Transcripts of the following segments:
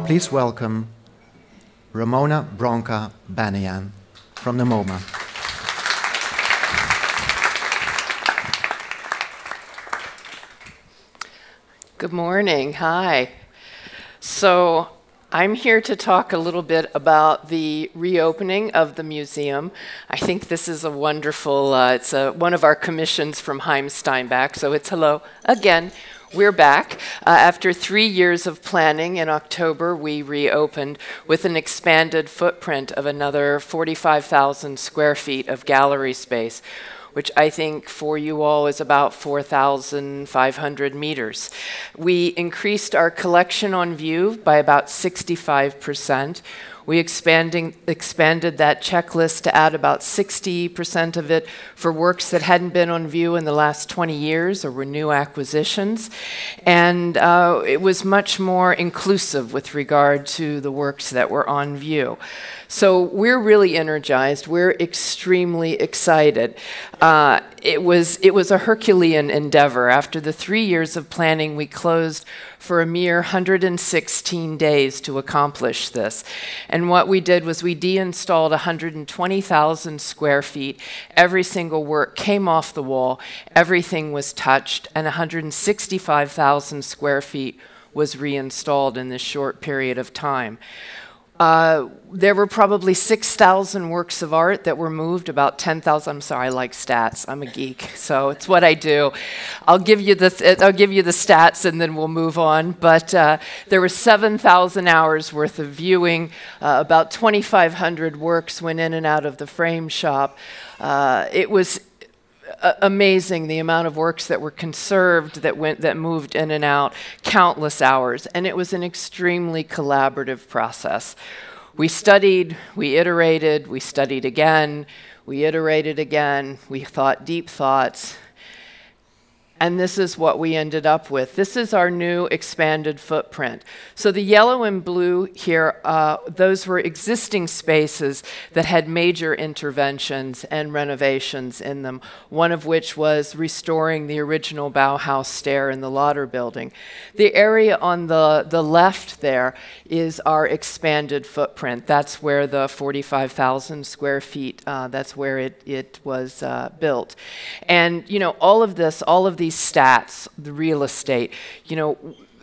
Please welcome Ramona Bronca Banayan from the MoMA. Good morning. Hi. So I'm here to talk a little bit about the reopening of the museum. I think this is a wonderful, it's one of our commissions from Heim Steinbach, so it's hello again. We're back. After 3 years of planning, in October we reopened with an expanded footprint of another 45,000 square feet of gallery space, which I think for you all is about 4,500 meters. We increased our collection on view by about 65%. We expanded that checklist to add about 60% of it for works that hadn't been on view in the last 20 years or were new acquisitions. And it was much more inclusive with regard to the works that were on view. So we're really energized. We're extremely excited. It was a Herculean endeavor. After the 3 years of planning, we closed for a mere 116 days to accomplish this. And what we did was we deinstalled 120,000 square feet. Every single work came off the wall. Everything was touched, and 165,000 square feet was reinstalled in this short period of time. There were probably 6,000 works of art that were moved, about 10,000. I'm sorry, I like stats. I'm a geek, so it's what I do. I'll give you the stats and then we'll move on. But there were 7,000 hours worth of viewing. About 2,500 works went in and out of the frame shop. It was amazing the amount of works that were conserved, that moved in and out, countless hours, and it was an extremely collaborative process. We studied, we iterated, we studied again, we iterated again, we thought deep thoughts, and this is what we ended up with. This is our new expanded footprint. So the yellow and blue here, those were existing spaces that had major interventions and renovations in them, one of which was restoring the original Bauhaus stair in the Lauder building. The area on the left there is our expanded footprint. That's where the 45,000 square feet, that's where it was built. And you know, all of these stats, the real estate, you know,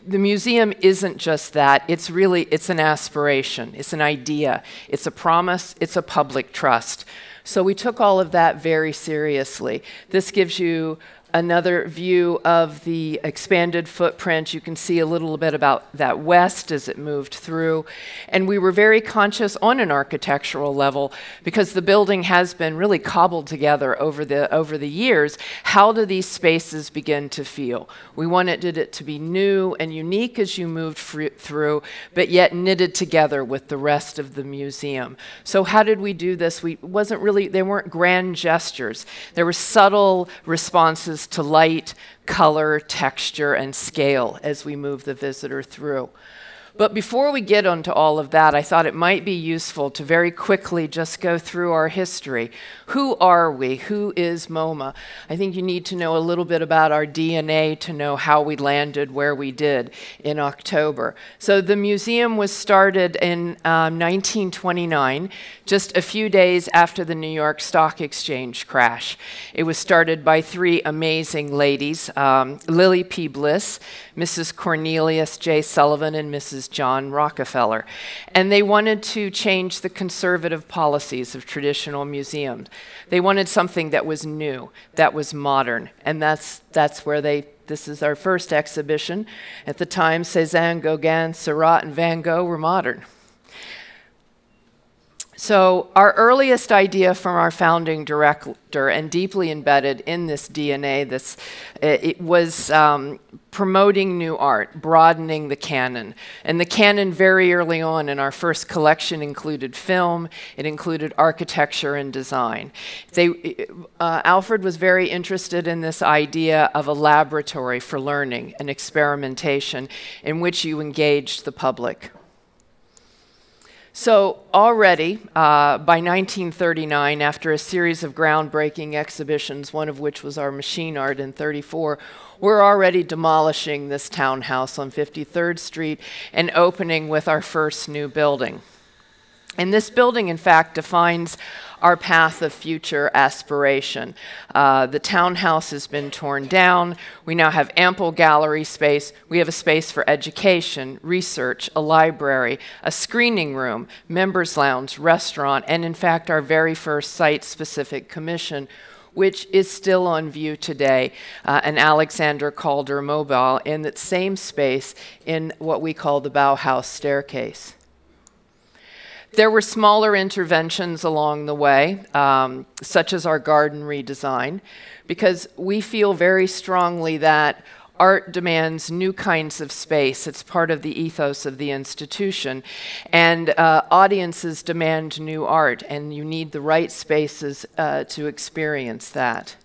the museum isn't just that. It's an aspiration, it's an idea, it's a promise, it's a public trust. So we took all of that very seriously. This gives you another view of the expanded footprint. You can see a little bit about that west as it moved through. And we were very conscious on an architectural level, because the building has been really cobbled together over the years. How do these spaces begin to feel? We wanted it to be new and unique as you moved through, but yet knitted together with the rest of the museum. So how did we do this? They weren't grand gestures. There were subtle responses to light, color, texture, and scale as we move the visitor through. But before we get onto all of that, I thought it might be useful to very quickly just go through our history. Who are we? Who is MoMA? I think you need to know a little bit about our DNA to know how we landed where we did in October. So the museum was started in 1929, just a few days after the New York Stock Exchange crash. It was started by three amazing ladies, Lily P. Bliss, Mrs. Cornelius J. Sullivan, and Mrs. John Rockefeller. And they wanted to change the conservative policies of traditional museums. They wanted something that was new, that was modern, and that's where this is our first exhibition. At the time, Cézanne, Gauguin, Seurat, and Van Gogh were modern. So our earliest idea from our founding director, and deeply embedded in this DNA, it was promoting new art, broadening the canon. And the canon very early on in our first collection included film, it included architecture and design. Alfred was very interested in this idea of a laboratory for learning and experimentation in which you engaged the public. So already, by 1939, after a series of groundbreaking exhibitions, one of which was our machine art in 34, we're already demolishing this townhouse on 53rd Street and opening with our first new building. And this building, in fact, defines our path of future aspiration. The townhouse has been torn down. We now have ample gallery space. We have a space for education, research, a library, a screening room, members' lounge, restaurant, and in fact, our very first site-specific commission, which is still on view today, an Alexander Calder mobile in that same space in what we call the Bauhaus staircase. There were smaller interventions along the way, such as our garden redesign, because we feel very strongly that art demands new kinds of space. It's part of the ethos of the institution. And audiences demand new art, and you need the right spaces to experience that.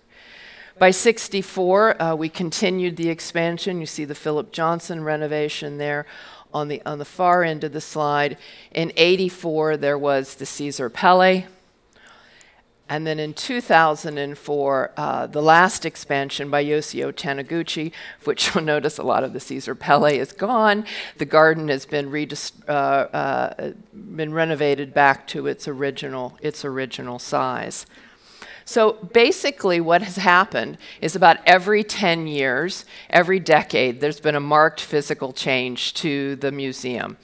By 64, we continued the expansion. You see the Philip Johnson renovation there on the far end of the slide. In 84, there was the Cesar Pelle. And then in 2004, the last expansion by Yoshio Taniguchi, which you'll notice a lot of the Cesar Pelle is gone. The garden has been renovated back to its original size. So basically what has happened is about every 10 years, every decade, there's been a marked physical change to the museum.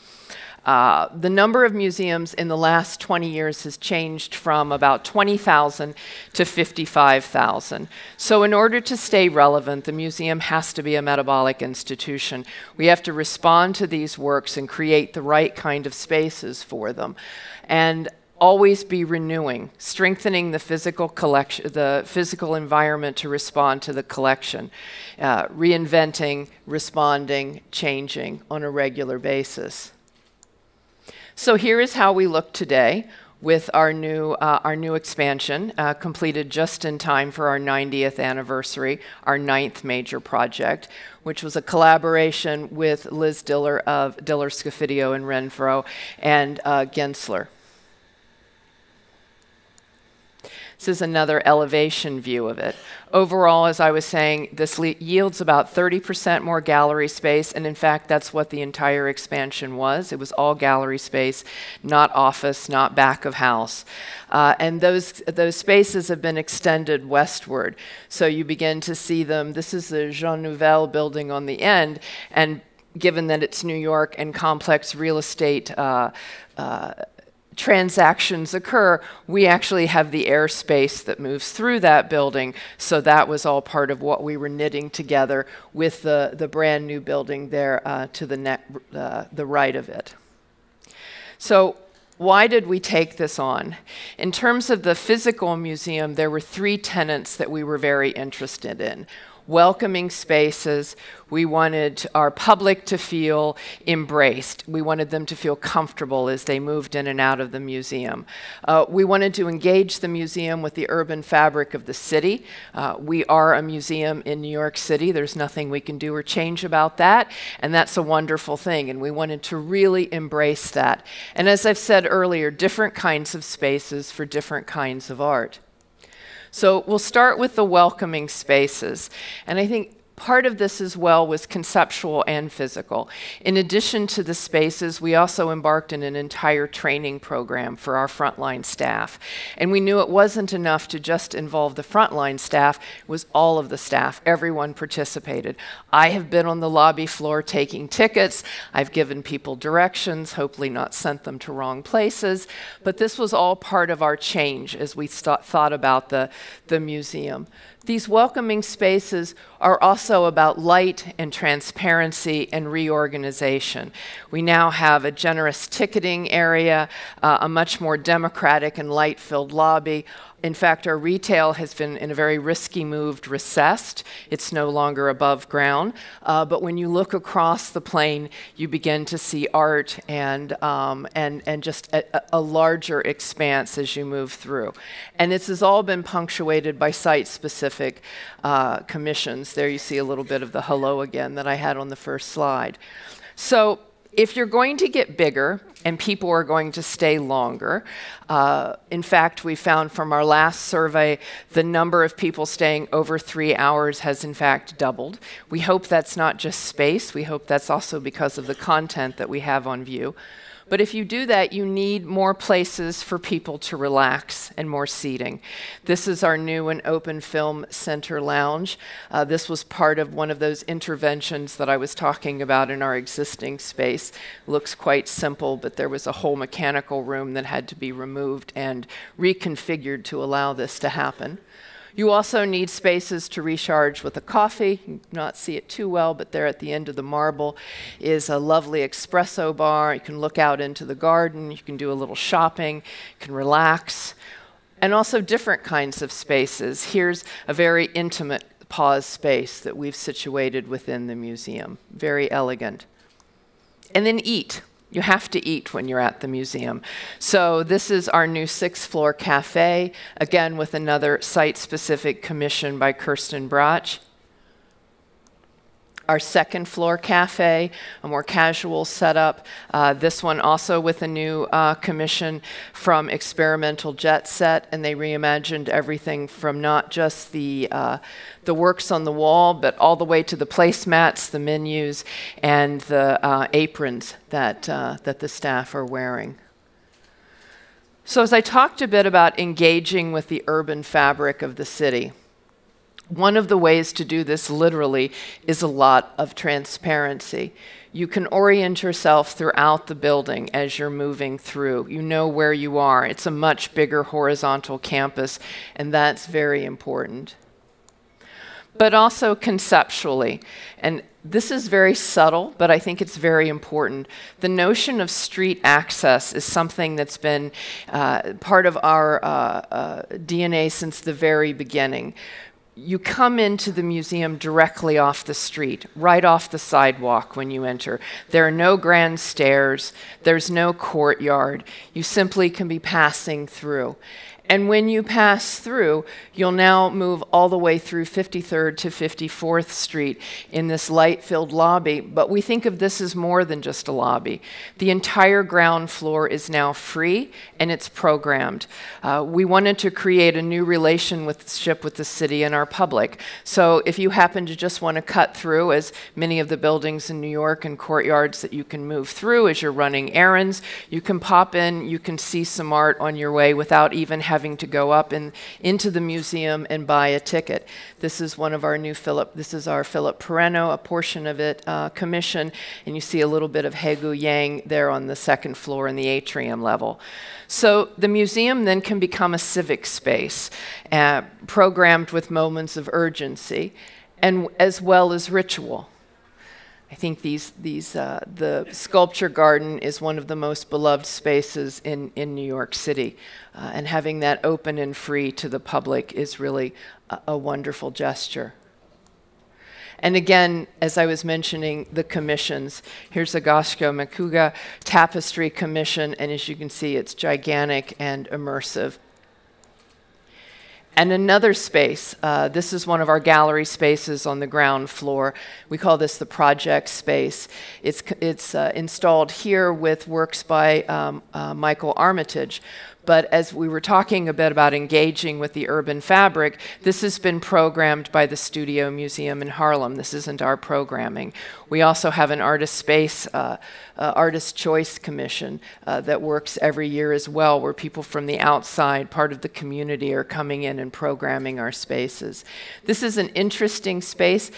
The number of museums in the last 20 years has changed from about 20,000 to 55,000. So in order to stay relevant, the museum has to be a metabolic institution. We have to respond to these works and create the right kind of spaces for them. And always be renewing, strengthening the physical collection, the physical environment to respond to the collection, reinventing, responding, changing on a regular basis. So here is how we look today with our new expansion, completed just in time for our 90th anniversary, our 9th major project, which was a collaboration with Liz Diller of Diller, Scofidio, and Renfro, and Gensler. This is another elevation view of it. Overall, as I was saying, this yields about 30% more gallery space, and in fact, that's what the entire expansion was. It was all gallery space, not office, not back of house. And those spaces have been extended westward. So you begin to see them. This is the Jean Nouvel building on the end, and given that it's New York and complex real estate transactions occur, we actually have the airspace that moves through that building. So that was all part of what we were knitting together with the brand new building there to the right of it. So why did we take this on? In terms of the physical museum, there were 3 tenets that we were very interested in. Welcoming spaces. We wanted our public to feel embraced. We wanted them to feel comfortable as they moved in and out of the museum. We wanted to engage the museum with the urban fabric of the city. We are a museum in New York City. There's nothing we can do or change about that, and that's a wonderful thing, and we wanted to really embrace that. And as I've said earlier, different kinds of spaces for different kinds of art. So we'll start with the welcoming spaces. And I think part of this as well was conceptual and physical. In addition to the spaces, we also embarked on an entire training program for our frontline staff. And we knew it wasn't enough to just involve the frontline staff, it was all of the staff. Everyone participated. I have been on the lobby floor taking tickets. I've given people directions, hopefully not sent them to wrong places. But this was all part of our change as we thought about the museum. These welcoming spaces are also about light and transparency and reorganization. We now have a generous ticketing area, a much more democratic and light-filled lobby. In fact, our retail has been, in a very risky move, recessed. It's no longer above ground. But when you look across the plane, you begin to see art and just a larger expanse as you move through. And this has all been punctuated by site-specific commissions. There you see a little bit of the hello again that I had on the first slide. So If you're going to get bigger and people are going to stay longer, in fact, we found from our last survey, the number of people staying over 3 hours has in fact doubled. We hope that's not just space. We hope that's also because of the content that we have on view. But if you do that, you need more places for people to relax and more seating. This is our new and open film center lounge. This was part of one of those interventions that I was talking about in our existing space. Looks quite simple, but there was a whole mechanical room that had to be removed and reconfigured to allow this to happen. You also need spaces to recharge with a coffee. You cannot see it too well, but there at the end of the marble is a lovely espresso bar. You can look out into the garden. You can do a little shopping. You can relax. And also different kinds of spaces. Here's a very intimate pause space that we've situated within the museum. Very elegant. And then eat. You have to eat when you're at the museum. So this is our new 6th floor cafe, again with another site-specific commission by Kirsten Brach. Our 2nd floor cafe, a more casual setup. This one also with a new commission from Experimental Jet Set, and they reimagined everything from not just the works on the wall, but all the way to the placemats, the menus, and the aprons that the staff are wearing. So as I talked a bit about engaging with the urban fabric of the city, one of the ways to do this literally is a lot of transparency. You can orient yourself throughout the building as you're moving through. You know where you are. It's a much bigger horizontal campus, and that's very important. But also conceptually, and this is very subtle, but I think it's very important. The notion of street access is something that's been part of our DNA since the very beginning. You come into the museum directly off the street, right off the sidewalk when you enter. There are no grand stairs. There's no courtyard. You simply can be passing through. And when you pass through, you'll now move all the way through 53rd to 54th Street in this light-filled lobby, but we think of this as more than just a lobby. The entire ground floor is now free, and it's programmed. We wanted to create a new relationship with the city and our public. So if you happen to just want to cut through, as many of the buildings in New York and courtyards that you can move through as you're running errands, you can pop in, you can see some art on your way without even having to go up into the museum and buy a ticket. This is one of our new this is our Philip Perreno, a portion of it commission, and you see a little bit of Hegu Yang there on the 2nd floor in the atrium level. So the museum then can become a civic space, programmed with moments of urgency, and as well as ritual. I think the sculpture garden is one of the most beloved spaces in New York City. And having that open and free to the public is really a wonderful gesture. And again, as I was mentioning, the commissions. Here's a Gasko Makuga tapestry commission, and as you can see, it's gigantic and immersive. And another space, this is one of our gallery spaces on the ground floor. We call this the project space. It's installed here with works by Michael Armitage. But as we were talking a bit about engaging with the urban fabric, this has been programmed by the Studio Museum in Harlem. This isn't our programming. We also have an artist space, artist choice commission that works every year as well, where people from the outside, part of the community, are coming in and programming our spaces. This is an interesting space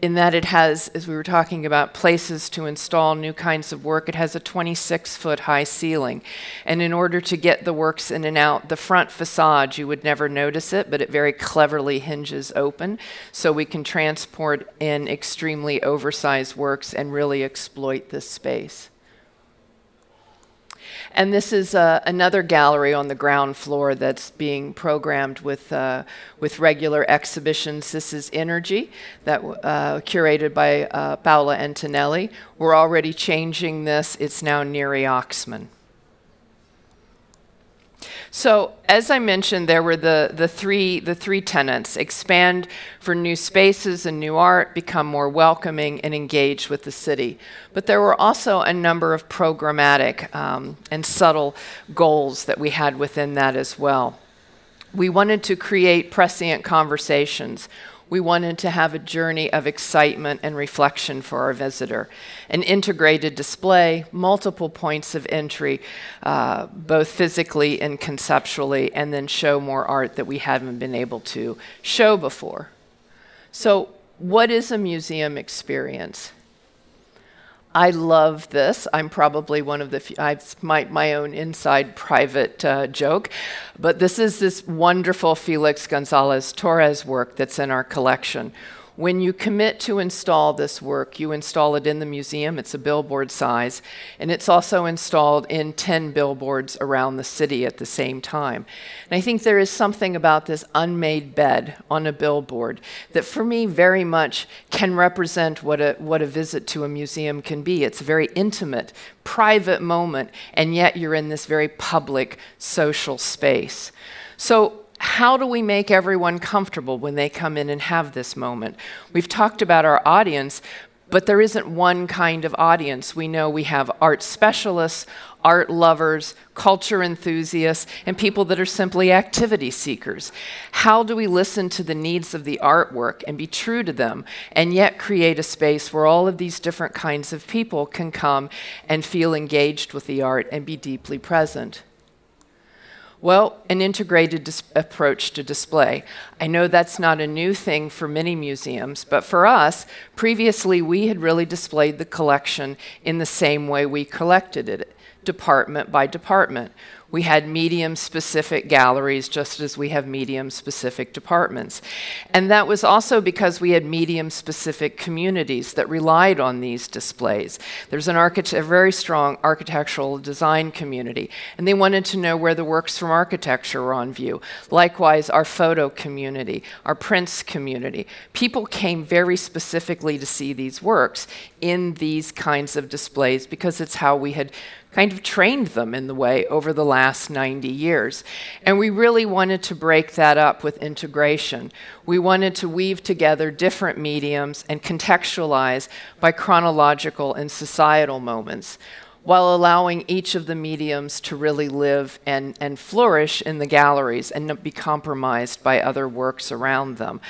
in that it has, as we were talking about, places to install new kinds of work. It has a 26-foot high ceiling. And in order to get the works in and out, the front facade, you would never notice it, but it very cleverly hinges open, so we can transport in extremely oversized works and really exploit this space. And this is another gallery on the ground floor that's being programmed with regular exhibitions. This is Energy, that curated by Paola Antonelli. We're already changing this. It's now Neri Oxman. So, as I mentioned, there were the three tenets: expand for new spaces and new art, become more welcoming, and engage with the city. But there were also a number of programmatic and subtle goals that we had within that as well. We wanted to create prescient conversations. We wanted to have a journey of excitement and reflection for our visitor, an integrated display, multiple points of entry, both physically and conceptually, and then show more art that we haven't been able to show before. So, what is a museum experience? I love this. I'm probably one of the few, my own inside private joke, but this is this wonderful Felix Gonzalez Torres work that's in our collection. When you commit to install this work, you install it in the museum. It's a billboard size, and it's also installed in 10 billboards around the city at the same time. And I think there is something about this unmade bed on a billboard that for me very much can represent what a visit to a museum can be. It's a very intimate, private moment, and yet you're in this very public, social space. So, how do we make everyone comfortable when they come in and have this moment? We've talked about our audience, but there isn't one kind of audience. We know we have art specialists, art lovers, culture enthusiasts, and people that are simply activity seekers. How do we listen to the needs of the artwork and be true to them, and yet create a space where all of these different kinds of people can come and feel engaged with the art and be deeply present? Well, an integrated approach to display. I know that's not a new thing for many museums, but for us, previously we had really displayed the collection in the same way we collected it, department by department. We had medium-specific galleries just as we have medium-specific departments. And that was also because we had medium-specific communities that relied on these displays. There's a very strong architectural design community, and they wanted to know where the works from architecture were on view. Likewise, our photo community, our prints community. People came very specifically to see these works in these kinds of displays because it's how we had kind of trained them in the way over the last 90 years. And we really wanted to break that up with integration. We wanted to weave together different mediums and contextualize by chronological and societal moments, while allowing each of the mediums to really live and flourish in the galleries and not be compromised by other works around them.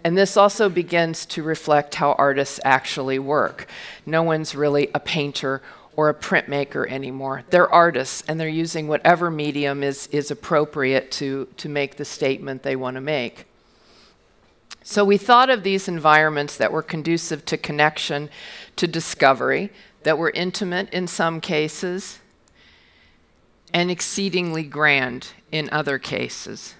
And this also begins to reflect how artists actually work. No one's really a painter or a printmaker anymore. They're artists, and they're using whatever medium is appropriate to make the statement they want to make. So we thought of these environments that were conducive to connection, to discovery, that were intimate in some cases, and exceedingly grand in other cases.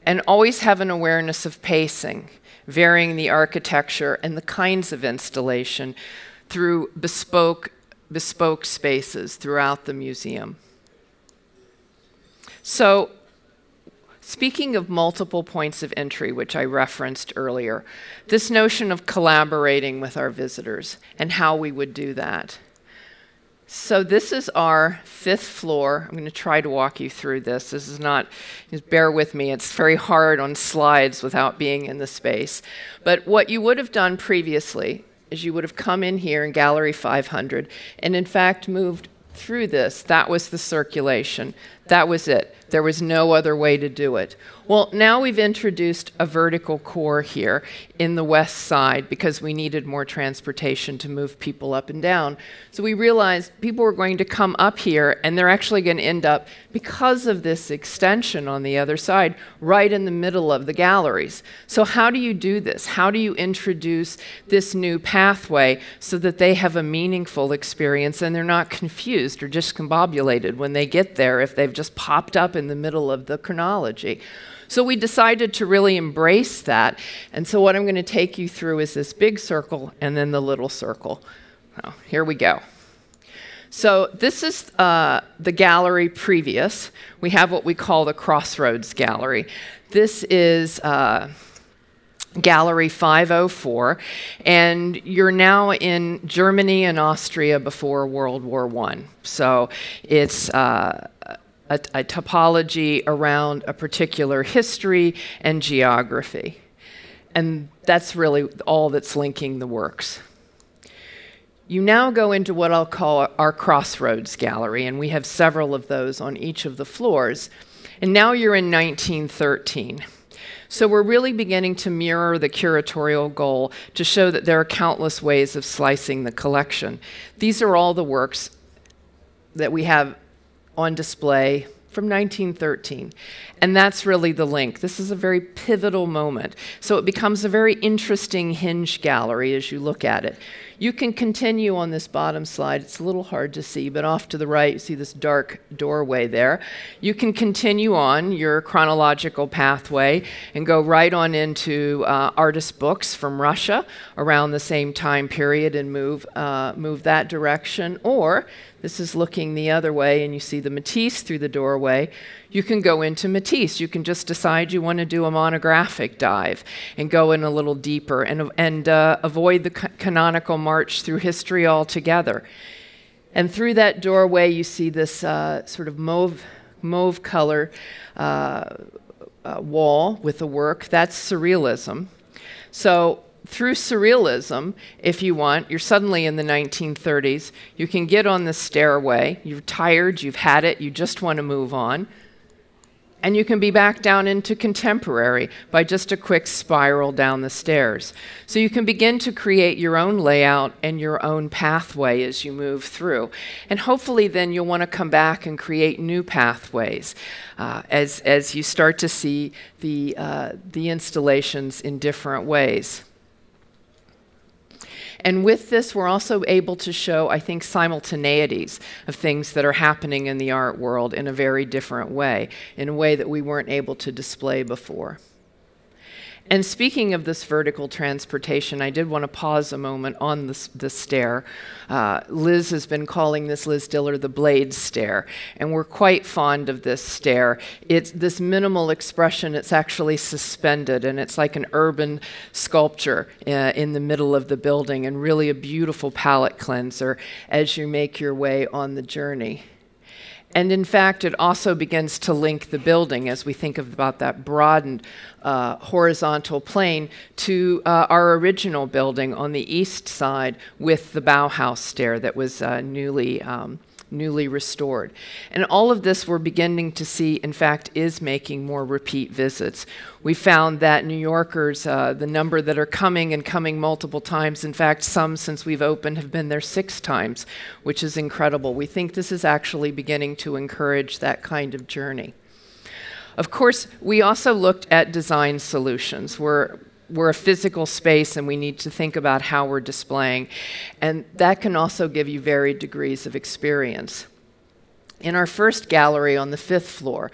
And always have an awareness of pacing, varying the architecture and the kinds of installation through bespoke spaces throughout the museum. So, speaking of multiple points of entry, which I referenced earlier, this notion of collaborating with our visitors and how we would do that. So this is our 5th floor. I'm going to try to walk you through this. This is not, just bear with me, it's very hard on slides without being in the space. But what you would have done previously is you would have come in here in Gallery 500 and in fact moved through this. That was the circulation. That was it. There was no other way to do it. Well, now we've introduced a vertical core here in the west side because we needed more transportation to move people up and down. So we realized people were going to come up here and they're actually going to end up, because of this extension on the other side, right in the middle of the galleries. So how do you do this? How do you introduce this new pathway so that they have a meaningful experience and they're not confused or discombobulated when they get there if they've just popped up in the middle of the chronology? So we decided to really embrace that. And so what I'm going to take you through is this big circle and then the little circle. Oh, here we go. So this is the gallery previous. We have what we call the Crossroads Gallery. This is Gallery 504, and you're now in Germany and Austria before World War I. So it's a topology around a particular history and geography. And that's really all that's linking the works. You now go into what I'll call our Crossroads Gallery, and we have several of those on each of the floors. And now you're in 1913. So we're really beginning to mirror the curatorial goal to show that there are countless ways of slicing the collection. These are all the works that we have on display from 1913. And that's really the link. This is a very pivotal moment. So it becomes a very interesting hinge gallery as you look at it. You can continue on this bottom slide. It's a little hard to see, but off to the right, you see this dark doorway there. You can continue on your chronological pathway and go right on into artist books from Russia around the same time period and move that direction. Or this is looking the other way, and you see the Matisse through the doorway. You can go into Matisse. You can just decide you want to do a monographic dive and go in a little deeper and avoid the canonical march through history altogether. And through that doorway, you see this sort of mauve color wall with a work. That's surrealism. So through surrealism, if you want, you're suddenly in the 1930s. You can get on the stairway. You're tired. You've had it. You just want to move on. And you can be back down into contemporary by just a quick spiral down the stairs. So you can begin to create your own layout and your own pathway as you move through. And hopefully then you'll want to come back and create new pathways as you start to see the installations in different ways. And with this, we're also able to show, I think, simultaneities of things that are happening in the art world in a very different way, in a way that we weren't able to display before. And speaking of this vertical transportation, I did want to pause a moment on the stair. Liz has been calling this, Liz Diller, the blade stair. And we're quite fond of this stair. It's this minimal expression. It's actually suspended, and it's like an urban sculpture in the middle of the building, and really a beautiful palate cleanser as you make your way on the journey. And in fact, it also begins to link the building as we think about that broadened horizontal plane to our original building on the east side with the Bauhaus stair that was newly restored. And all of this we're beginning to see, in fact, is making more repeat visits. We found that New Yorkers, the number that are coming and coming multiple times, in fact, some since we've opened have been there 6 times, which is incredible. We think this is actually beginning to encourage that kind of journey. Of course, we also looked at design solutions. We're a physical space, and we need to think about how we're displaying. And that can also give you varied degrees of experience. In our first gallery on the 5th floor,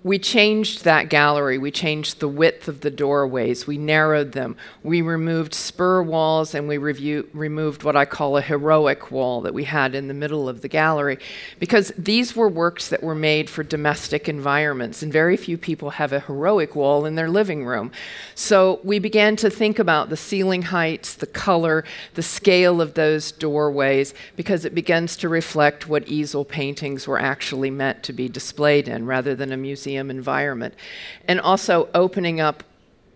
we changed that gallery. We changed the width of the doorways. We narrowed them. We removed spur walls, and we removed what I call a heroic wall that we had in the middle of the gallery, because these were works that were made for domestic environments, and very few people have a heroic wall in their living room. So we began to think about the ceiling heights, the color, the scale of those doorways, because it begins to reflect what easel paintings were actually meant to be displayed in, rather than a museum environment. And also opening up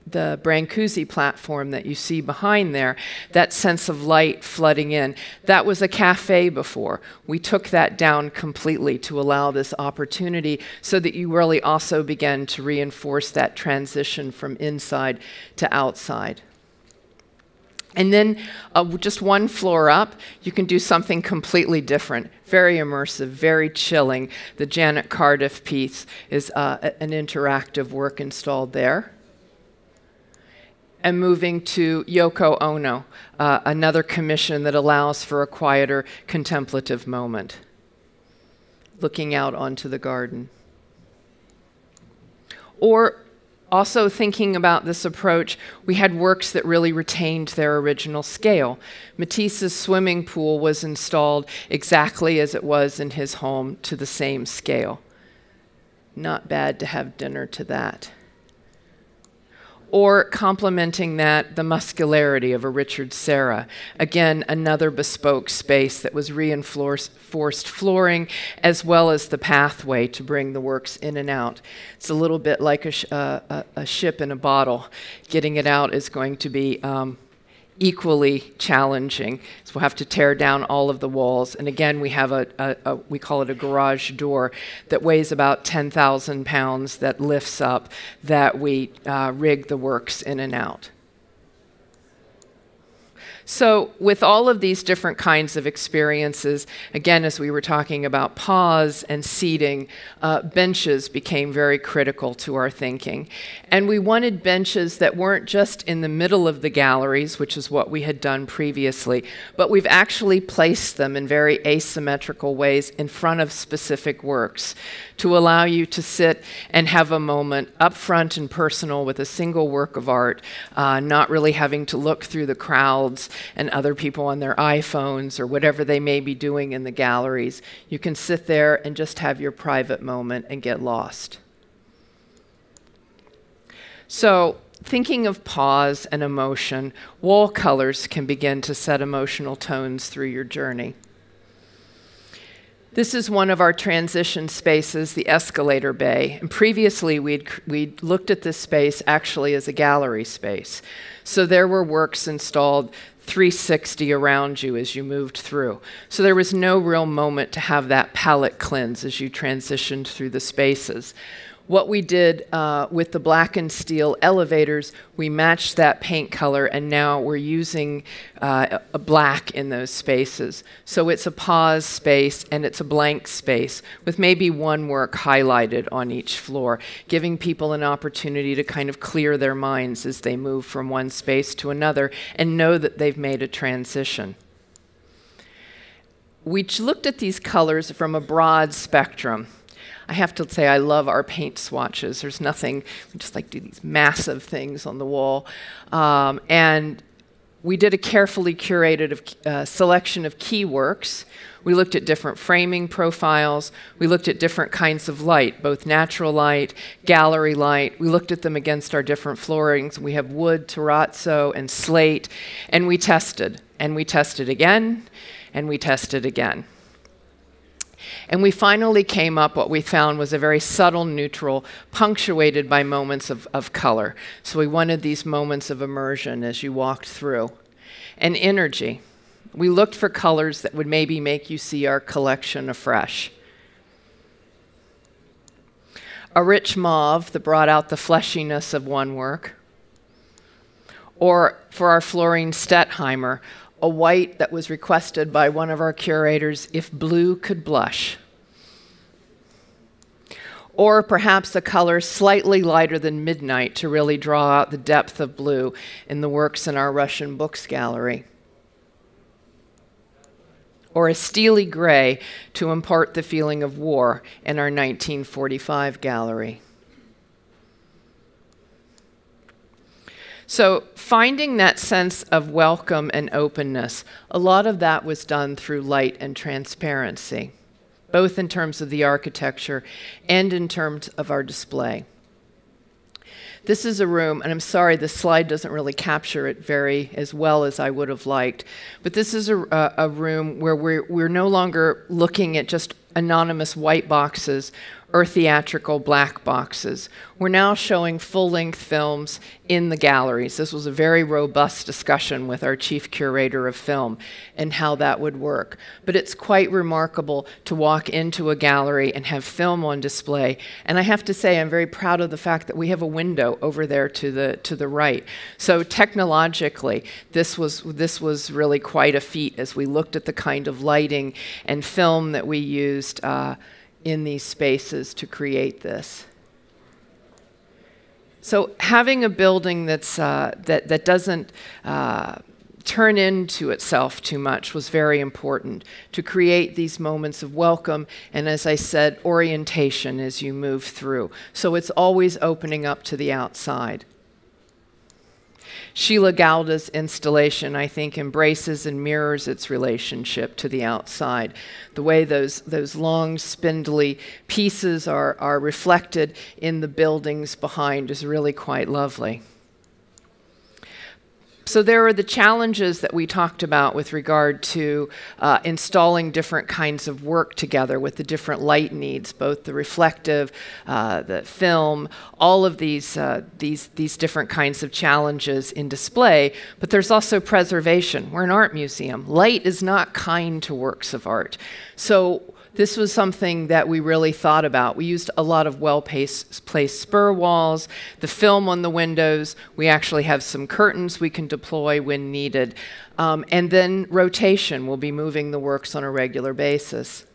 the Brancusi platform that you see behind there, that sense of light flooding in. That was a cafe before. We took that down completely to allow this opportunity so that you really also began to reinforce that transition from inside to outside. And then just one floor up, you can do something completely different, very immersive, very chilling. The Janet Cardiff piece is an interactive work installed there. And moving to Yoko Ono, another commission that allows for a quieter contemplative moment, looking out onto the garden. Or also thinking about this approach, we had works that really retained their original scale. Matisse's swimming pool was installed exactly as it was in his home, to the same scale. Not bad to have dinner to that. or complementing that, the muscularity of a Richard Serra. Again, another bespoke space that was reinforced flooring, as well as the pathway to bring the works in and out. It's a little bit like a ship in a bottle. Getting it out is going to be equally challenging. So we'll have to tear down all of the walls. And again, we have we call it a garage door that weighs about 10,000 pounds that lifts up, that we rig the works in and out. So with all of these different kinds of experiences, again, as we were talking about pause and seating, benches became very critical to our thinking. And we wanted benches that weren't just in the middle of the galleries, which is what we had done previously, but we've actually placed them in very asymmetrical ways in front of specific works to allow you to sit and have a moment up front and personal with a single work of art, not really having to look through the crowds and other people on their iPhones or whatever they may be doing in the galleries. You can sit there and just have your private moment and get lost. So, thinking of pause and emotion, wall colors can begin to set emotional tones through your journey. This is one of our transition spaces, the escalator bay. And previously, we'd looked at this space actually as a gallery space. So there were works installed 360 around you as you moved through. So there was no real moment to have that palette cleanse as you transitioned through the spaces. What we did with the black and steel elevators, we matched that paint color, and now we're using a black in those spaces. So it's a pause space and it's a blank space with maybe one work highlighted on each floor, giving people an opportunity to kind of clear their minds as they move from one space to another and know that they've made a transition. We looked at these colors from a broad spectrum. I have to say I love our paint swatches. There's nothing, we just like do these massive things on the wall. And we did a carefully curated selection of key works. We looked at different framing profiles. We looked at different kinds of light, both natural light, gallery light. We looked at them against our different floorings. We have wood, terrazzo, and slate. And we tested. And we tested again. And we tested again. And we finally came up, what we found was a very subtle neutral, punctuated by moments of color. So we wanted these moments of immersion as you walked through. And energy. We looked for colors that would maybe make you see our collection afresh. A rich mauve that brought out the fleshiness of one work. Or for our Florine Stettheimer, a white that was requested by one of our curators, if blue could blush. Or perhaps a color slightly lighter than midnight to really draw out the depth of blue in the works in our Russian Books Gallery. Or a steely gray to impart the feeling of war in our 1945 gallery. So finding that sense of welcome and openness, a lot of that was done through light and transparency, both in terms of the architecture and in terms of our display. This is a room, and I'm sorry, this slide doesn't really capture it very as well as I would have liked, but this is a room where we're no longer looking at just anonymous white boxes or theatrical black boxes. We're now showing full-length films in the galleries. This was a very robust discussion with our chief curator of film and how that would work. But it's quite remarkable to walk into a gallery and have film on display. And I have to say, I'm very proud of the fact that we have a window over there to the right. So technologically, this was really quite a feat as we looked at the kind of lighting and film that we used in these spaces to create this. So having a building that's, that doesn't turn into itself too much was very important to create these moments of welcome and, as I said, orientation as you move through. So it's always opening up to the outside. Sheila Gowda's installation, I think, embraces and mirrors its relationship to the outside. The way those long, spindly pieces are reflected in the buildings behind is really quite lovely. So there are the challenges that we talked about with regard to installing different kinds of work together with the different light needs, both the reflective, the film, all of these different kinds of challenges in display. But there's also preservation. We're an art museum. Light is not kind to works of art. So this was something that we really thought about. We used a lot of well-placed spur walls, the film on the windows. We actually have some curtains we can deploy when needed. And then rotation. We'll be moving the works on a regular basis.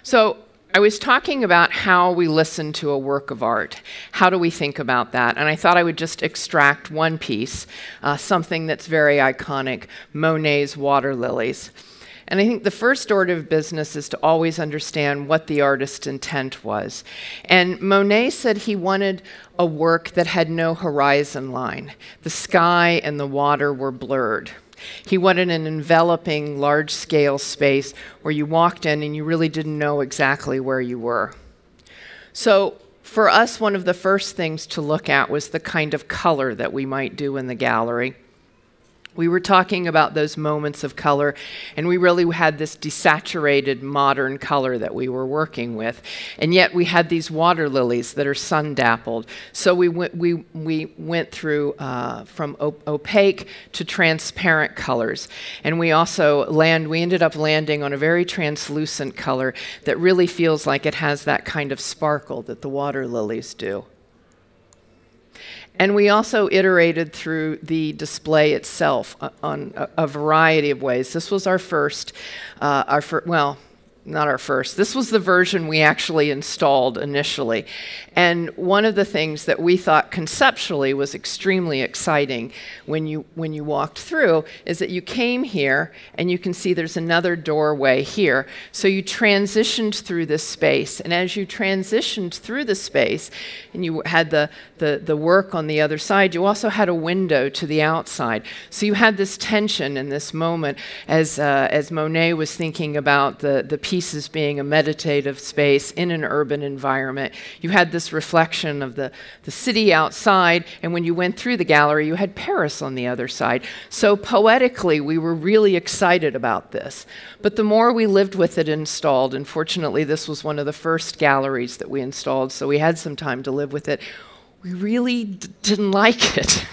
So I was talking about how we listen to a work of art. How do we think about that? And I thought I would just extract one piece, something that's very iconic, Monet's Water Lilies. And I think the first order of business is to always understand what the artist's intent was. And Monet said he wanted a work that had no horizon line. The sky and the water were blurred. He wanted an enveloping, large-scale space where you walked in and you really didn't know exactly where you were. So for us, one of the first things to look at was the kind of color that we might do in the gallery. We were talking about those moments of color, and we really had this desaturated modern color that we were working with. And yet we had these water lilies that are sun-dappled. So we went through from opaque to transparent colors. And we also we ended up landing on a very translucent color that really feels like it has that kind of sparkle that the water lilies do. And we also iterated through the display itself on a variety of ways. This was our first, well, not our first. This was the version we actually installed initially. And one of the things that we thought conceptually was extremely exciting when you walked through is that you came here and you can see there's another doorway here. So you transitioned through this space. And as you transitioned through the space and you had the work on the other side, you also had a window to the outside. So you had this tension in this moment as Monet was thinking about the pieces being a meditative space in an urban environment. You had this reflection of the city outside, and when you went through the gallery, you had Paris on the other side. So poetically, we were really excited about this. But the more we lived with it installed, and fortunately this was one of the first galleries that we installed, so we had some time to live with it, we really didn't like it.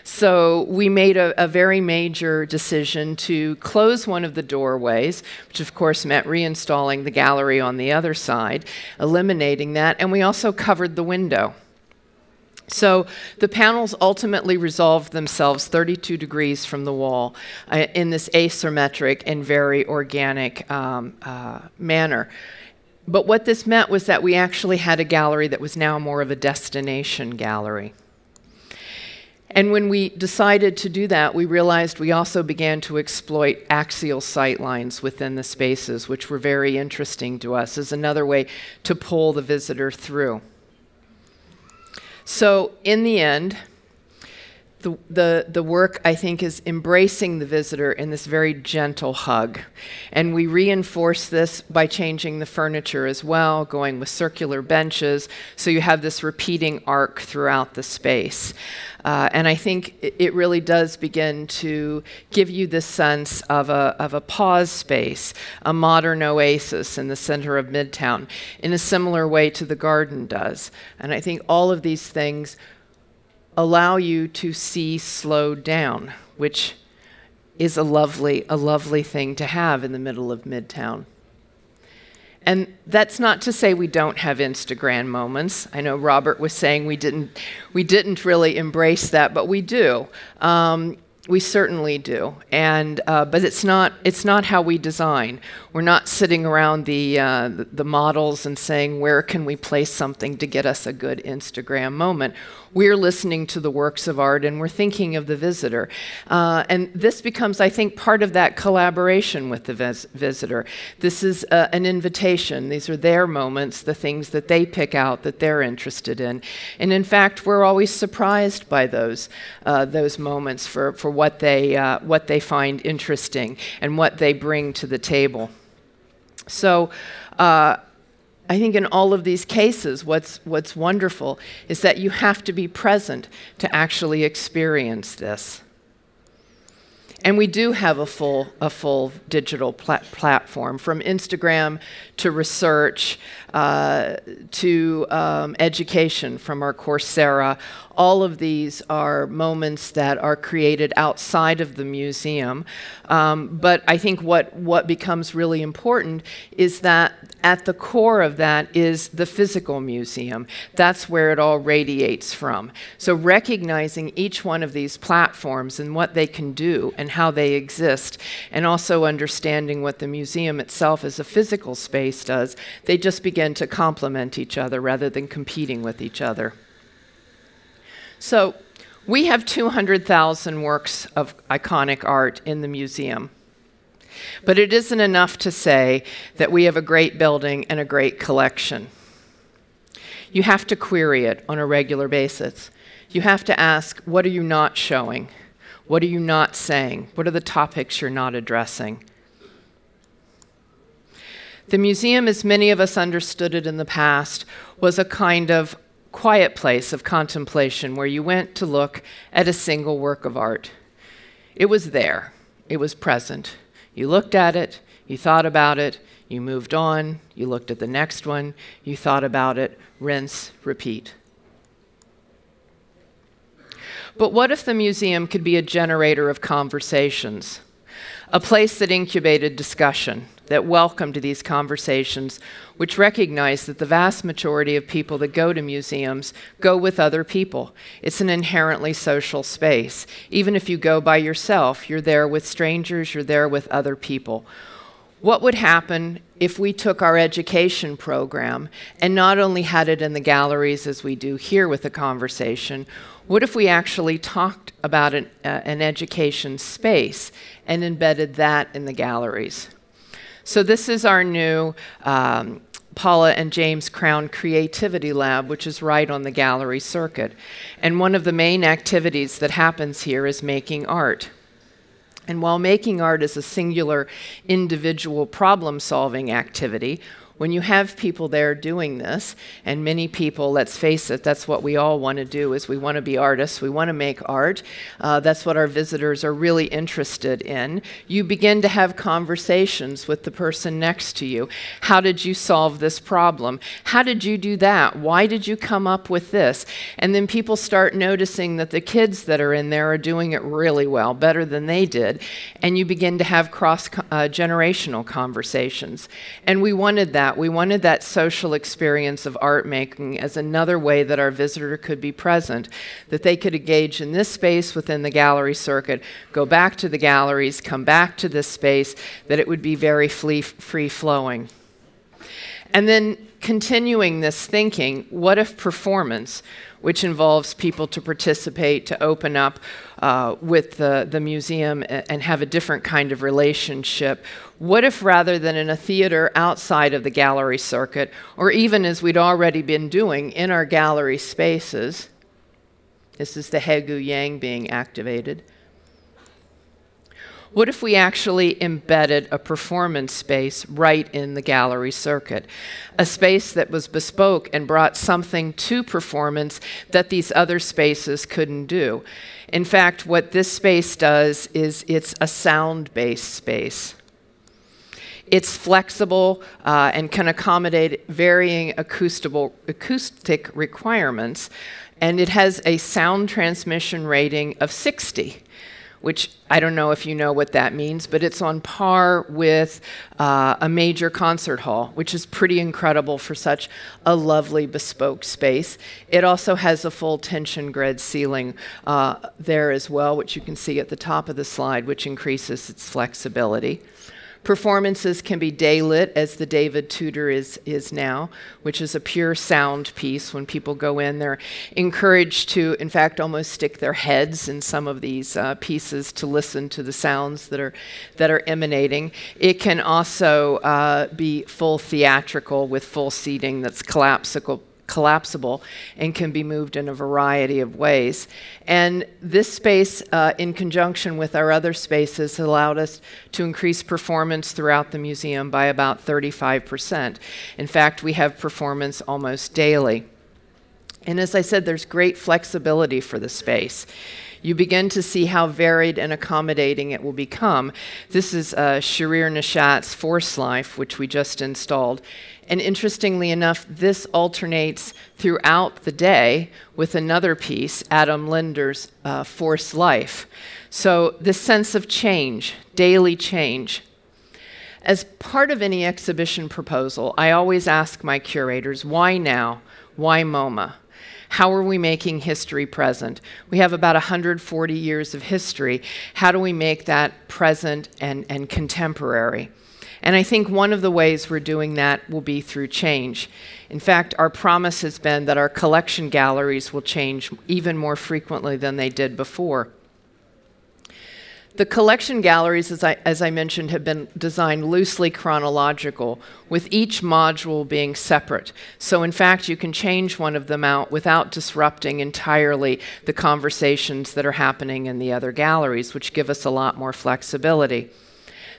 So we made a very major decision to close one of the doorways, which of course meant reinstalling the gallery on the other side, eliminating that, and we also covered the window. So the panels ultimately resolved themselves 32 degrees from the wall in this asymmetric and very organic manner. But what this meant was that we actually had a gallery that was now more of a destination gallery. And when we decided to do that, we realized we also began to exploit axial sight lines within the spaces, which were very interesting to us as another way to pull the visitor through. So in the end, the work, I think, is embracing the visitor in this very gentle hug. And we reinforce this by changing the furniture as well, going with circular benches, so you have this repeating arc throughout the space. And I think it really does begin to give you this sense of a pause space, a modern oasis in the center of Midtown, in a similar way to the garden does. And I think all of these things allow you to see slowed down, which is a lovely thing to have in the middle of Midtown. And that's not to say we don't have Instagram moments. I know Robert was saying we didn't really embrace that, but we do. We certainly do, and but it's not how we design. We're not sitting around the models and saying, where can we place something to get us a good Instagram moment? We're listening to the works of art and we're thinking of the visitor. And this becomes, I think, part of that collaboration with the visitor. This is an invitation. These are their moments, the things that they pick out that they're interested in. And in fact, we're always surprised by those moments for what they find interesting and what they bring to the table. So I think in all of these cases, what's wonderful is that you have to be present to actually experience this. And we do have a full digital platform, from Instagram to research to education from our Coursera. All of these are moments that are created outside of the museum. But I think what becomes really important is that at the core of that is the physical museum. That's where it all radiates from. So recognizing each one of these platforms and what they can do and how they exist, and also understanding what the museum itself as a physical space does, they just begin to complement each other rather than competing with each other. So we have 200,000 works of iconic art in the museum. But it isn't enough to say that we have a great building and a great collection. You have to query it on a regular basis. You have to ask, what are you not showing? What are you not saying? What are the topics you're not addressing? The museum, as many of us understood it in the past, was a kind of quiet place of contemplation where you went to look at a single work of art. It was there. It was present. You looked at it, you thought about it, you moved on, you looked at the next one, you thought about it, rinse, repeat. But what if the museum could be a generator of conversations? A place that incubated discussion, that welcomed these conversations, which recognized that the vast majority of people that go to museums go with other people. It's an inherently social space. Even if you go by yourself, you're there with strangers, you're there with other people. What would happen if we took our education program and not only had it in the galleries as we do here with the conversation? What if we actually talked about an education space and embedded that in the galleries? So this is our new Paula and James Crown Creativity Lab, which is right on the gallery circuit. And one of the main activities that happens here is making art. And while making art is a singular individual problem-solving activity, when you have people there doing this, and many people, let's face it, that's what we all want to do, is we want to be artists, we want to make art. That's what our visitors are really interested in. You begin to have conversations with the person next to you. How did you solve this problem? How did you do that? Why did you come up with this? And then people start noticing that the kids that are in there are doing it really well, better than they did, and you begin to have cross-generational conversations. And we wanted that. We wanted that social experience of art making as another way that our visitor could be present, that they could engage in this space within the gallery circuit, go back to the galleries, come back to this space, that it would be very free-flowing. And then continuing this thinking, what if performance, which involves people to participate, to open up with the museum and have a different kind of relationship, what if rather than in a theater outside of the gallery circuit, or even as we'd already been doing in our gallery spaces, this is the Hegu Yang being activated, what if we actually embedded a performance space right in the gallery circuit? A space that was bespoke and brought something to performance that these other spaces couldn't do. In fact, what this space does is it's a sound-based space. It's flexible and can accommodate varying acoustic requirements, and it has a sound transmission rating of 60. Which I don't know if you know what that means, but it's on par with a major concert hall, which is pretty incredible for such a lovely bespoke space. It also has a full tension grid ceiling there as well, which you can see at the top of the slide, which increases its flexibility. Performances can be daylit, as the David Tudor is now, which is a pure sound piece. When people go in, they're encouraged to, in fact, almost stick their heads in some of these pieces to listen to the sounds that are emanating. It can also be full theatrical with full seating that's collapsible collapsible and can be moved in a variety of ways. And this space, in conjunction with our other spaces, allowed us to increase performance throughout the museum by about 35%. In fact, we have performance almost daily. And as I said, there's great flexibility for the space. You begin to see how varied and accommodating it will become. This is Sharir Nishat's Force Life, which we just installed. And interestingly enough, this alternates throughout the day with another piece, Adam Linder's Force Life. So this sense of change, daily change. As part of any exhibition proposal, I always ask my curators, why now? Why MoMA? How are we making history present? We have about 140 years of history. How do we make that present and contemporary? And I think one of the ways we're doing that will be through change. In fact, our promise has been that our collection galleries will change even more frequently than they did before. The collection galleries, as I mentioned, have been designed loosely chronological, with each module being separate. So in fact, you can change one of them out without disrupting entirely the conversations that are happening in the other galleries, which give us a lot more flexibility.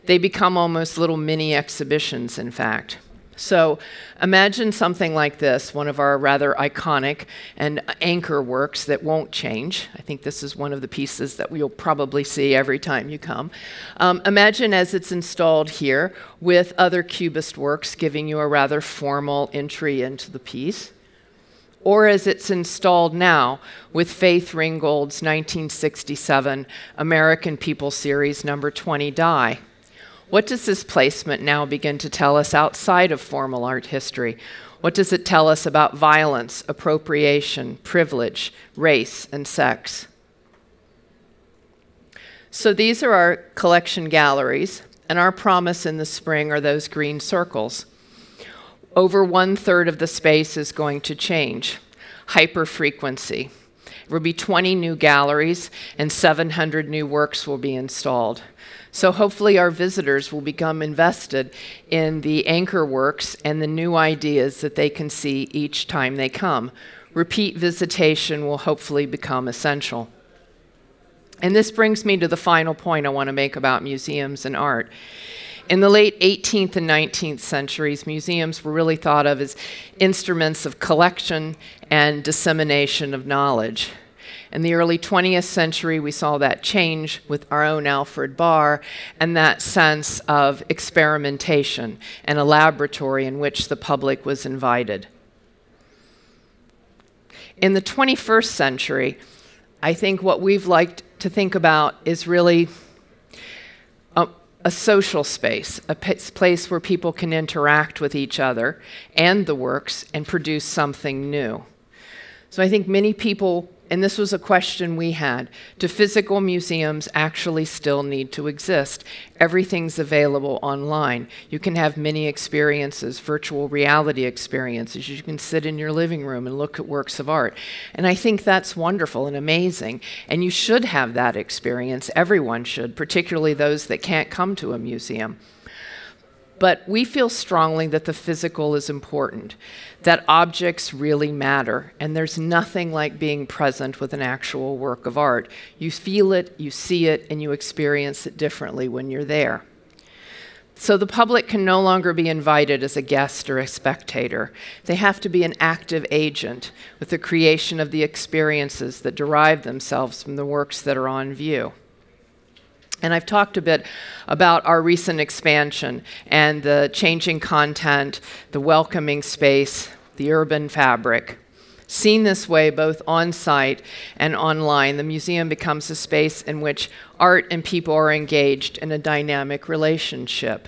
They become almost little mini exhibitions, in fact. So imagine something like this, one of our rather iconic and anchor works that won't change. I think this is one of the pieces that you'll probably see every time you come. Imagine as it's installed here with other Cubist works giving you a rather formal entry into the piece. Or as it's installed now with Faith Ringgold's 1967 American People Series number 20 Die. What does this placement now begin to tell us outside of formal art history? What does it tell us about violence, appropriation, privilege, race, and sex? So these are our collection galleries, and our promise in the spring are those green circles. Over 1/3 of the space is going to change. Hyperfrequency. There will be 20 new galleries, and 700 new works will be installed. So hopefully our visitors will become invested in the anchor works and the new ideas that they can see each time they come. Repeat visitation will hopefully become essential. And this brings me to the final point I want to make about museums and art. In the late 18th and 19th centuries, museums were really thought of as instruments of collection and dissemination of knowledge. In the early 20th century, we saw that change with our own Alfred Barr and that sense of experimentation and a laboratory in which the public was invited. In the 21st century, I think what we've liked to think about is really a social space, a place where people can interact with each other and the works and produce something new. So I think many people, and this was a question we had, do physical museums actually still need to exist? Everything's available online. You can have many experiences, virtual reality experiences. You can sit in your living room and look at works of art. And I think that's wonderful and amazing. And you should have that experience. Everyone should, particularly those that can't come to a museum. But we feel strongly that the physical is important, that objects really matter, and there's nothing like being present with an actual work of art. You feel it, you see it, and you experience it differently when you're there. So the public can no longer be invited as a guest or a spectator. They have to be an active agent with the creation of the experiences that derive themselves from the works that are on view. And I've talked a bit about our recent expansion and the changing content, the welcoming space, the urban fabric. Seen this way, both on-site and online, the museum becomes a space in which art and people are engaged in a dynamic relationship.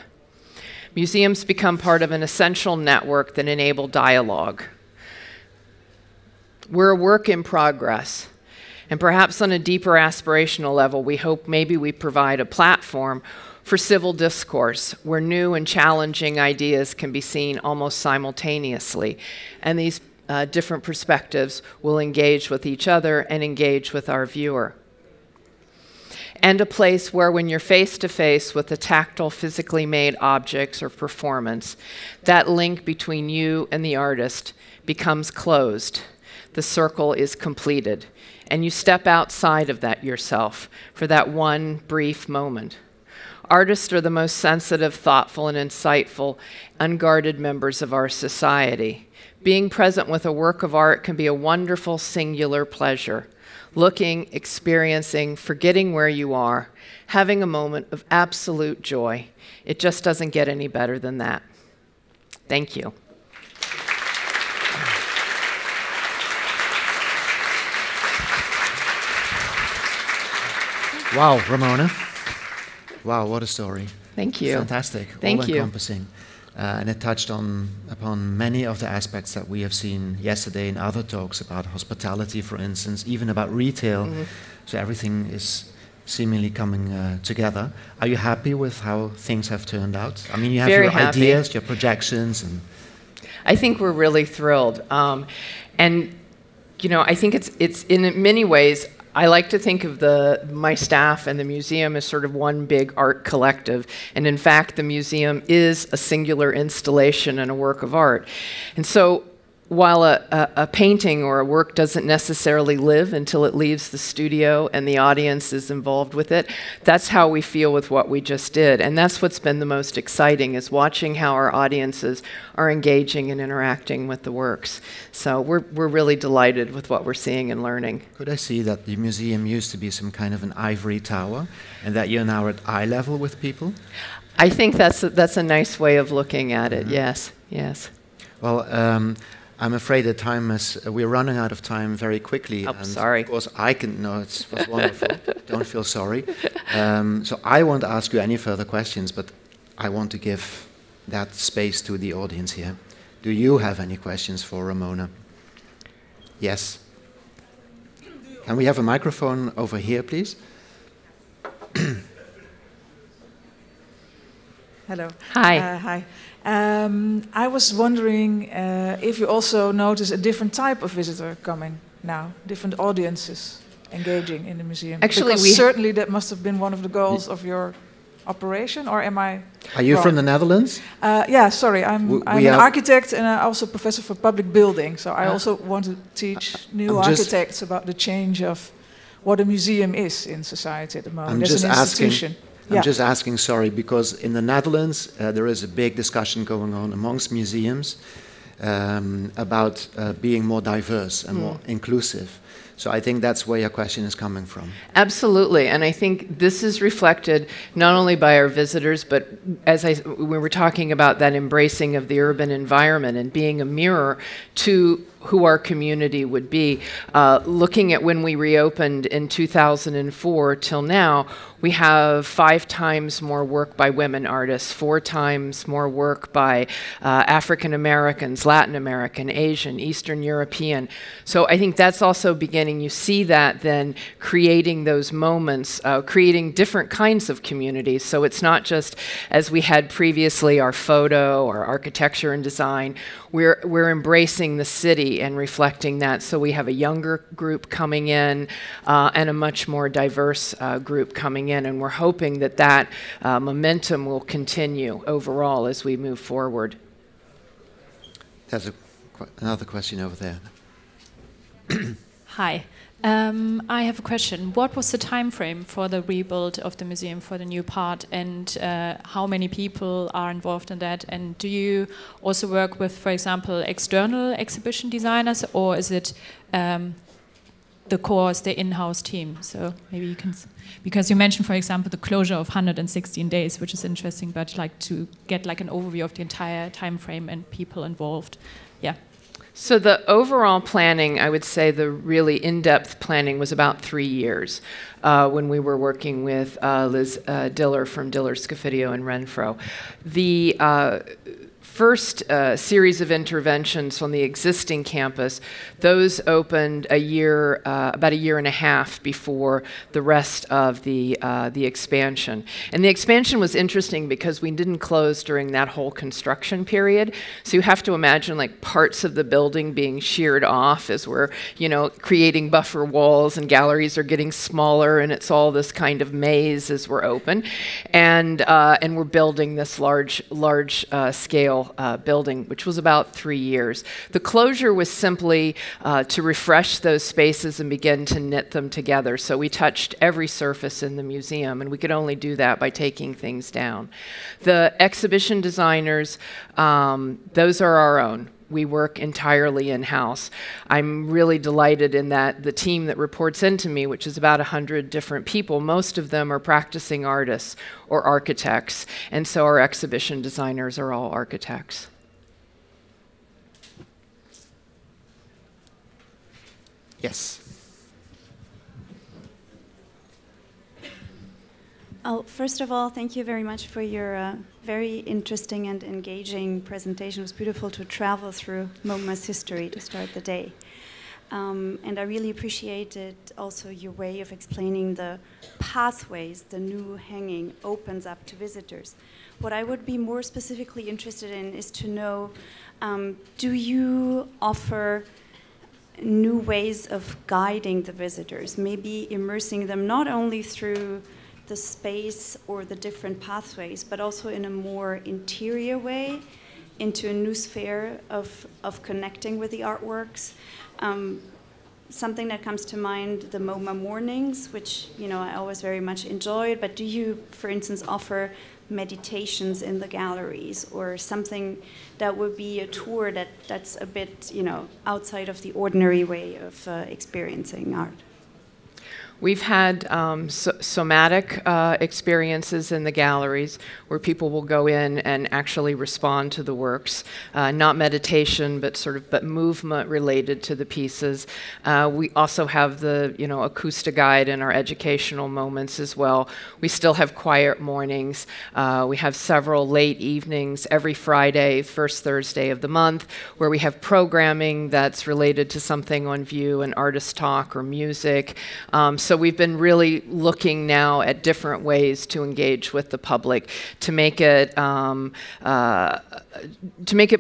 Museums become part of an essential network that enable dialogue. We're a work in progress. And perhaps on a deeper aspirational level, we hope maybe we provide a platform for civil discourse where new and challenging ideas can be seen almost simultaneously. And these different perspectives will engage with each other and engage with our viewer. and a place where when you're face to face with the tactile, physically made objects or performance, that link between you and the artist becomes closed. The circle is completed, and you step outside of that yourself for that one brief moment. Artists are the most sensitive, thoughtful, and insightful, unguarded members of our society. Being present with a work of art can be a wonderful, singular pleasure. Looking, experiencing, forgetting where you are, having a moment of absolute joy. It just doesn't get any better than that. Thank you. Wow, Ramona. Wow, what a story. Thank you. Fantastic. Thank you. All-encompassing. And it touched upon many of the aspects that we have seen yesterday in other talks about hospitality, for instance, even about retail. Mm-hmm. So everything is seemingly coming together. Are you happy with how things have turned out? I mean, you have your ideas, your projections, and I think we're really thrilled. And you know, I think it's in many ways. I like to think of my staff and the museum as sort of one big art collective. And in fact, the museum is a singular installation and a work of art. And so while a painting or a work doesn't necessarily live until it leaves the studio and the audience is involved with it, that's how we feel with what we just did. And that's what's been the most exciting, is watching how our audiences are engaging and interacting with the works. So we're really delighted with what we're seeing and learning. Could I see that the museum used to be some kind of an ivory tower and that you're now at eye level with people? I think that's a nice way of looking at it, yes, yes. Well, I'm afraid that we're running out of time very quickly. Oh, sorry. Of course, no, it was wonderful. Don't feel sorry. So I won't ask you any further questions, but I want to give that space to the audience here. Do you have any questions for Ramona? Yes. Can we have a microphone over here, please? Hello. Hi. Hi. I was wondering if you also notice a different type of visitor coming now, different audiences engaging in the museum. Actually, because certainly that must have been one of the goals of your operation, or am I Are you wrong? from the Netherlands? Yeah, sorry, I'm an architect and also professor for public building, so I also want to teach new architects about the change of what a museum is in society at the moment as an institution. I'm just asking, sorry, because in the Netherlands there is a big discussion going on amongst museums about being more diverse and more inclusive. So I think that's where your question is coming from. Absolutely, and I think this is reflected not only by our visitors, but as we were talking about that embracing of the urban environment and being a mirror to who our community would be. Looking at when we reopened in 2004 till now, we have 5 times more work by women artists, 4 times more work by African Americans, Latin American, Asian, Eastern European. So I think that's also beginning. You see that then creating those moments, creating different kinds of communities. So it's not just as we had previously our photo or architecture and design. We're embracing the city and reflecting that. So we have a younger group coming in and a much more diverse group coming in. And we're hoping that that momentum will continue overall as we move forward. There's another question over there. Hi. I have a question. What was the time frame for the rebuild of the museum, for the new part, and how many people are involved in that? And do you also work with, for example, external exhibition designers, or is it the core is the in-house team? So maybe you can, because you mentioned, for example, the closure of 116 days, which is interesting, but like to get like an overview of the entire time frame and people involved. Yeah. So the overall planning, I would say the really in-depth planning was about 3 years when we were working with Liz Diller from Diller, Scofidio, and Renfro. first series of interventions on the existing campus, those opened about a year and a half before the rest of the expansion. And the expansion was interesting because we didn't close during that whole construction period. So you have to imagine like parts of the building being sheared off as we're, creating buffer walls, and galleries are getting smaller, and it's all this kind of maze as we're open. And we're building this large scale building, which was about 3 years. The closure was simply to refresh those spaces and begin to knit them together. So we touched every surface in the museum, and we could only do that by taking things down. The exhibition designers, those are our own. We work entirely in-house. I'm really delighted in that the team that reports into me, which is about 100 different people, most of them are practicing artists or architects, and so our exhibition designers are all architects. Yes. First of all, thank you very much for your very interesting and engaging presentation. It was beautiful to travel through MoMA's history to start the day. And I really appreciated also your way of explaining the pathways the new hanging opens up to visitors. What I would be more specifically interested in is to know, do you offer new ways of guiding the visitors, maybe immersing them not only through the space or the different pathways, but also in a more interior way into a new sphere of connecting with the artworks. Something that comes to mind, the MoMA mornings, which I always very much enjoyed, but do you, for instance, offer meditations in the galleries or something that would be a tour that's a bit outside of the ordinary way of experiencing art? We've had somatic experiences in the galleries where people will go in and actually respond to the works, not meditation, but movement related to the pieces. We also have the acoustic guide in our educational moments as well. We still have quiet mornings. We have several late evenings every Friday, first Thursday of the month, where we have programming that's related to something on view, an artist talk or music. So we've been really looking now at different ways to engage with the public to make it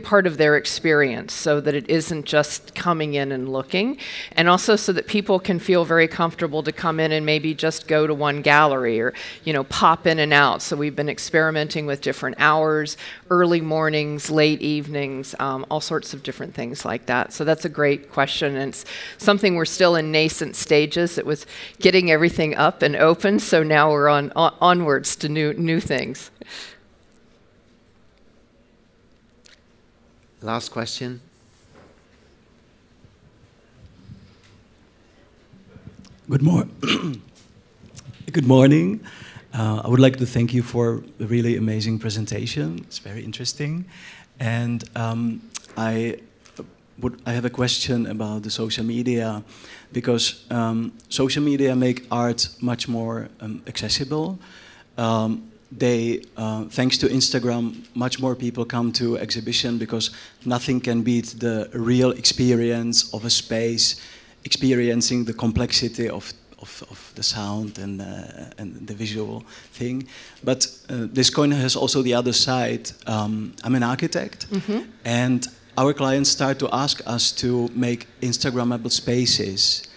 part of their experience, so that it isn't just coming in and looking, and also so that people can feel very comfortable to come in and maybe just go to one gallery or pop in and out. So we've been experimenting with different hours, early mornings, late evenings, all sorts of different things like that. So that's a great question, and it's something we're still in nascent stages. It was getting everything up and open, so now we're onwards to new things. Last question. Good morning. I would like to thank you for a really amazing presentation. It's very interesting. And I have a question about the social media, because social media make art much more accessible. Thanks to Instagram, much more people come to exhibition because nothing can beat the real experience of a space, experiencing the complexity of the sound and the visual thing. But this coin has also the other side. I'm an architect, and our clients start to ask us to make Instagrammable spaces.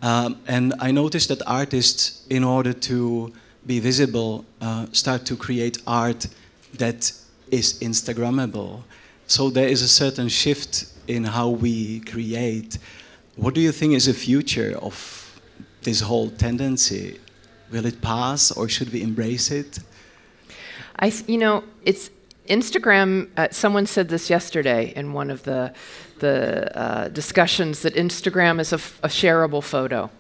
And I noticed that artists, in order to be visible, start to create art that is Instagrammable. So there is a certain shift in how we create. What do you think is the future of this whole tendency? Will it pass, or should we embrace it? It's Instagram. Someone said this yesterday in one of the discussions, that Instagram is a shareable photo.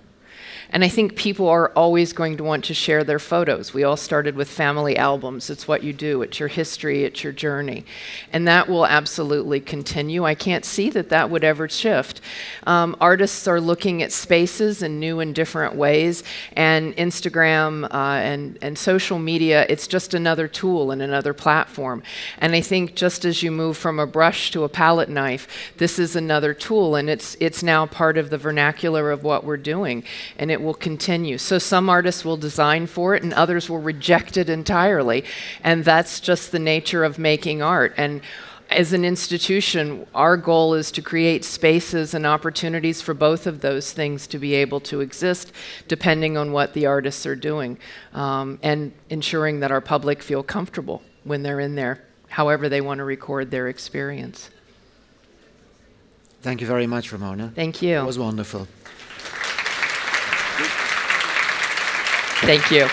And I think people are always going to want to share their photos. We all started with family albums. It's what you do. It's your history. It's your journey. And that will absolutely continue. I can't see that that would ever shift. Artists are looking at spaces in new and different ways. And Instagram and social media, it's just another tool and another platform. And I think just as you move from a brush to a palette knife, this is another tool, and it's now part of the vernacular of what we're doing, and it will continue. So some artists will design for it, and others will reject it entirely, and that's just the nature of making art. And as an institution, our goal is to create spaces and opportunities for both of those things to be able to exist, depending on what the artists are doing, and ensuring that our public feel comfortable when they're in there, however they want to record their experience. Thank you very much, Ramona. Thank you. It was wonderful. Thank you.